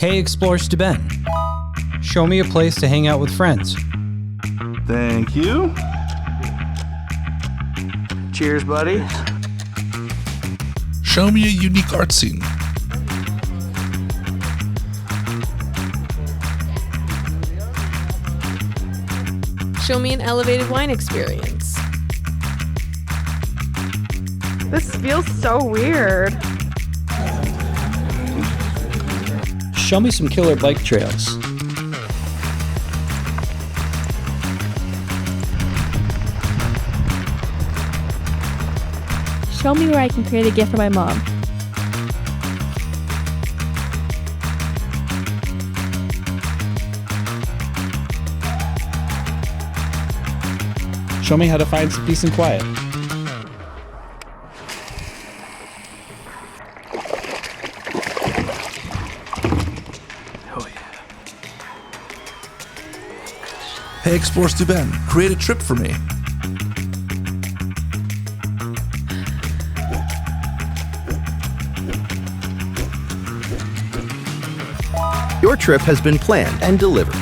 Hey, explore Steuben. Show me a place to hang out with friends. Thank you. Cheers, buddy. Show me a unique art scene. Show me an elevated wine experience. This feels so weird. Show me some killer bike trails. Show me where I can create a gift for my mom. Show me how to find some peace and quiet. Oh, yeah. Hey, explore Steuben. Create a trip for me. Your trip has been planned and delivered.